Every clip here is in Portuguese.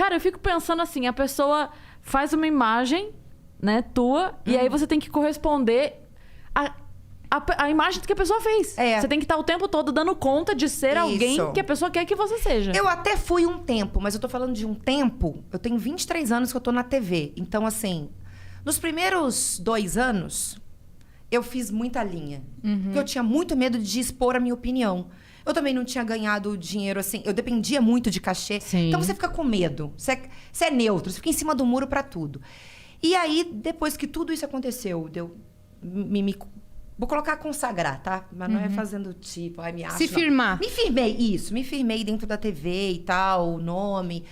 Cara, eu fico pensando assim, a pessoa faz uma imagem, né, tua, e aí você tem que corresponder a imagem que a pessoa fez. Você tem que estar o tempo todo dando conta de ser alguém que a pessoa quer que você seja. Eu até fui um tempo, mas eu tô falando de um tempo... Eu tenho 23 anos que eu tô na TV. Então, assim, nos primeiros 2 anos, eu fiz muita linha. Porque eu tinha muito medo de expor a minha opinião. Eu também não tinha ganhado dinheiro, assim... Eu dependia muito de cachê. Sim. Então, você fica com medo. Você é neutro. Você fica em cima do muro pra tudo. E aí, depois que tudo isso aconteceu, vou colocar consagrar, tá? Mas não é fazendo tipo, ai, me acho. Se firmar. Me firmei dentro da TV e tal, o nome.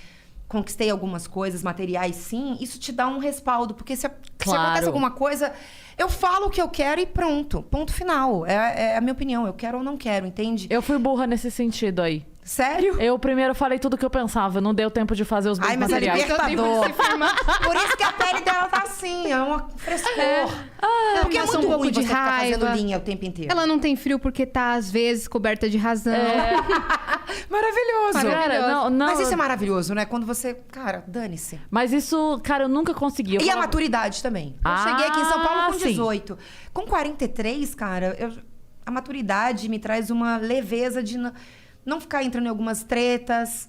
Conquistei algumas coisas, materiais, sim. Isso te dá um respaldo, porque se acontece alguma coisa, eu falo o que eu quero e pronto. Ponto final. É a minha opinião. Eu quero ou não quero, entende? Eu fui burra nesse sentido aí. Sério? Eu primeiro falei tudo o que eu pensava. Não deu tempo de fazer os meus Mas é materiais. libertador. Por isso que a pele dela tá assim. É uma frescor. Porque é muito um pouco ruim de você ficar raiva. fazendo linha o tempo inteiro. Ela não tem frio porque tá, às vezes, coberta de razão. Maravilhoso. Cara, não, Mas isso é maravilhoso, né? Quando você... Cara, dane-se. Mas isso, cara, eu nunca consegui. Eu E a falava- maturidade também. Eu cheguei aqui em São Paulo com sim. 18. Com 43, cara, a maturidade me traz uma leveza de não ficar entrando em algumas tretas,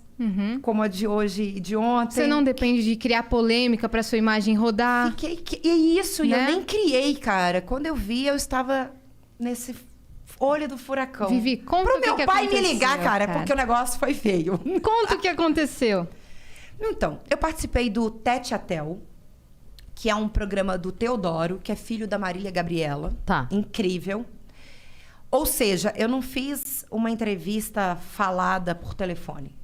como a de hoje e de ontem. Você não depende de criar polêmica pra sua imagem rodar. E isso, e Né? eu nem criei, cara. Quando eu vi, eu estava nesse olho do furacão. Vivi, conta Pro o que meu que pai me aconteceu, ligar, cara, cara. porque o negócio foi feio. Conta o que aconteceu. Então, eu participei do Tete a Tel, que é um programa do Teodoro, que é filho da Marília Gabriela. Tá. Incrível. Ou seja, eu não fiz uma entrevista falada por telefone.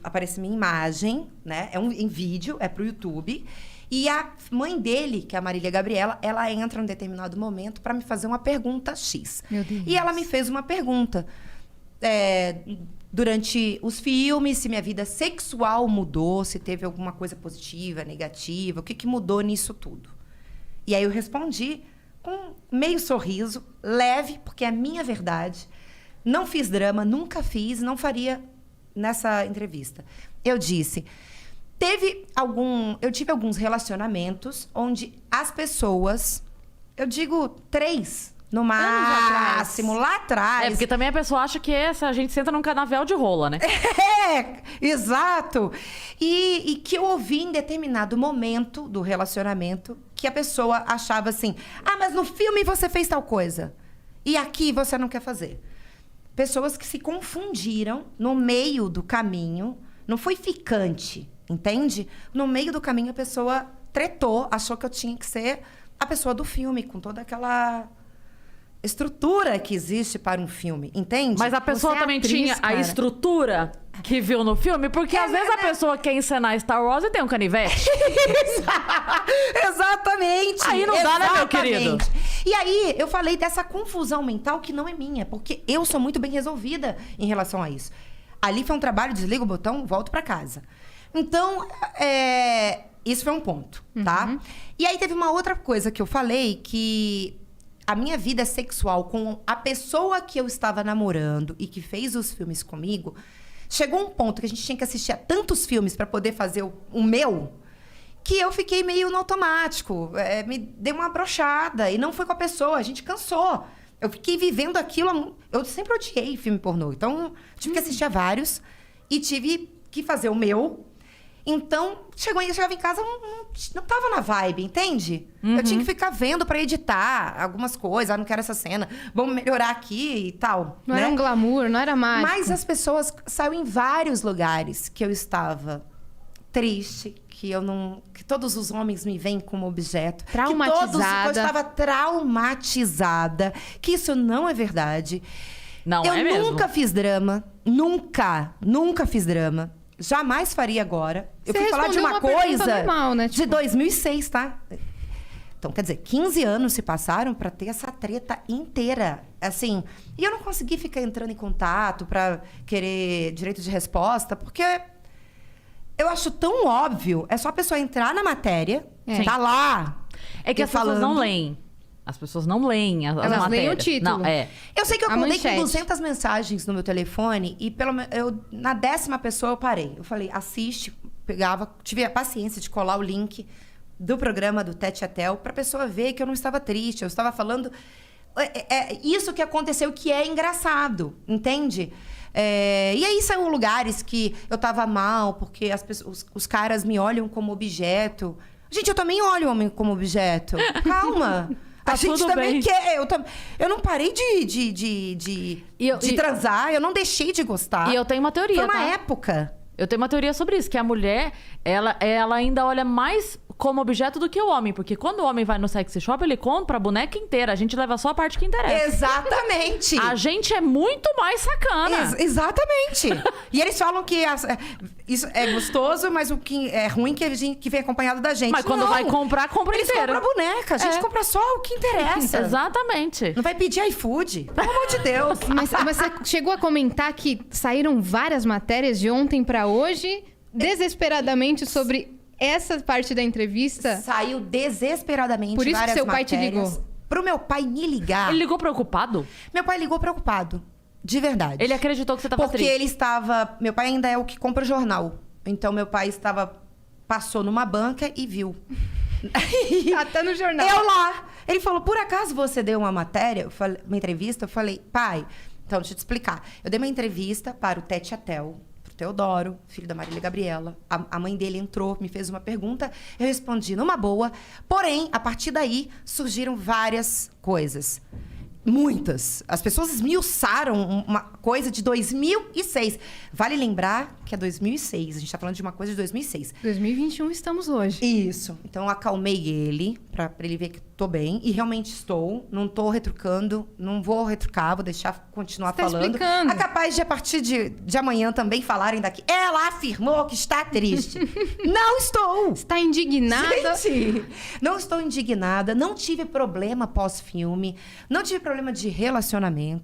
Aparece minha imagem, né? Em vídeo, é pro YouTube. E a mãe dele, que é a Marília Gabriela, ela entra em determinado momento para me fazer uma pergunta X. Meu Deus. E ela me fez uma pergunta. Durante os filmes, se minha vida sexual mudou, se teve alguma coisa positiva, negativa, o que mudou nisso tudo. E aí eu respondi com meio sorriso, leve, porque é a minha verdade. Não fiz drama, nunca fiz, não faria nessa entrevista. Eu disse, eu tive alguns relacionamentos onde as pessoas, eu digo 3, no máximo, lá atrás. É, porque também a pessoa acha que a gente senta num canavial de rola, né? Exato. E que eu ouvi em determinado momento do relacionamento que a pessoa achava assim, mas no filme você fez tal coisa. E aqui você não quer fazer. Pessoas que se confundiram no meio do caminho. Não foi ficante, entende? No meio do caminho a pessoa tretou, achou que eu tinha que ser a pessoa do filme, com toda aquela estrutura que existe para um filme, entende? Mas a pessoa Você é também atriz, tinha cara. a estrutura que viu no filme, porque às vezes a pessoa quer encenar Star Wars e tem um canivete. Exatamente. Aí não dá, né, meu querido? Exatamente. E aí, eu falei dessa confusão mental que não é minha, porque eu sou muito bem resolvida em relação a isso. Ali foi um trabalho, desliga o botão, volto pra casa. Então, isso foi um ponto, tá? E aí teve uma outra coisa que eu falei, que a minha vida sexual com a pessoa que eu estava namorando e que fez os filmes comigo, chegou um ponto que a gente tinha que assistir a tantos filmes para poder fazer o meu, que eu fiquei meio no automático. Me deu uma brochada. E não foi com a pessoa, a gente cansou. Eu fiquei vivendo aquilo. Eu sempre odiei filme pornô. Então, tive que assistir a vários. E tive que fazer o meu. Então, chegava em casa, não tava na vibe, entende? Eu tinha que ficar vendo pra editar algumas coisas. Não quero essa cena. Vamos melhorar aqui e tal. Não né? era um glamour, não era mágico. Mas as pessoas... Saiu em vários lugares que eu estava triste, que todos os homens me veem como objeto. Traumatizada. Que eu estava traumatizada. Que isso não é verdade. Não eu é mesmo? nunca fiz drama. Nunca fiz drama. Jamais faria agora. Eu Você fui falar de respondeu uma uma pergunta coisa normal, né? de Tipo- 2006, tá? Então, quer dizer, 15 anos se passaram pra ter essa treta inteira. Assim, e eu não consegui ficar entrando em contato pra querer direito de resposta, porque eu acho tão óbvio. É só a pessoa entrar na matéria, tá lá. É que eu as pessoas não leem. As pessoas não leem as Elas leem matérias. o título. Não, Eu sei que eu A acordei com manchete. 200 mensagens no meu telefone e na 10ª pessoa eu parei. Eu falei, assiste tive a paciência de colar o link do programa do Tete a Tel pra pessoa ver que eu não estava triste, eu estava falando isso que aconteceu, que é engraçado, entende? E aí são lugares que eu tava mal, porque os caras me olham como objeto. Gente, eu também olho o homem como objeto. Calma. Tá, a gente também bem. quer. Eu não parei de transar, eu não deixei de gostar. E eu tenho uma teoria, Foi uma época. Eu tenho uma teoria sobre isso, que a mulher, ela ainda olha mais como objeto do que o homem. Porque quando o homem vai no sexy shop, ele compra a boneca inteira. A gente leva só a parte que interessa. Exatamente. A gente é muito mais sacana. Exatamente. E eles falam que isso é gostoso, mas o que é ruim que vem acompanhado da gente. Mas quando vai comprar, compra eles inteira. Eles compram a boneca. A gente compra só o que interessa. Exatamente. Não vai pedir iFood. Pelo amor de Deus. Mas você chegou a comentar que saíram várias matérias de ontem pra hoje, desesperadamente, sobre essa parte da entrevista. Saiu desesperadamente. Por isso que seu pai te matérias. ligou. Pro meu pai me ligar. Ele ligou preocupado? Meu pai ligou preocupado. De verdade. Ele acreditou que você tava triste. Porque ele estava... Meu pai ainda é o que compra jornal. Então, meu pai passou numa banca e viu. Tá no jornal. Eu lá. Ele falou, por acaso você deu uma matéria? Uma entrevista? Eu falei, pai... Então, deixa eu te explicar. Eu dei uma entrevista para o Tete a Tel, pro Teodoro, filho da Marília Gabriela. A mãe dele entrou, me fez uma pergunta, eu respondi numa boa. Porém, a partir daí, surgiram várias coisas. Muitas. As pessoas esmiuçaram uma coisa de 2006. Vale lembrar que é 2006. A gente tá falando de uma coisa de 2006. 2021 estamos hoje. Isso. Então, eu acalmei ele, pra ele ver que tô bem. E realmente estou. Não tô retrucando. Não vou retrucar. Vou deixar continuar falando. Explicando. É capaz de, a partir de amanhã, também falarem daqui. Ela afirmou que está triste. Não estou. Está indignada? Gente, não estou indignada. Não tive problema pós-filme. Não tive problema de relacionamento.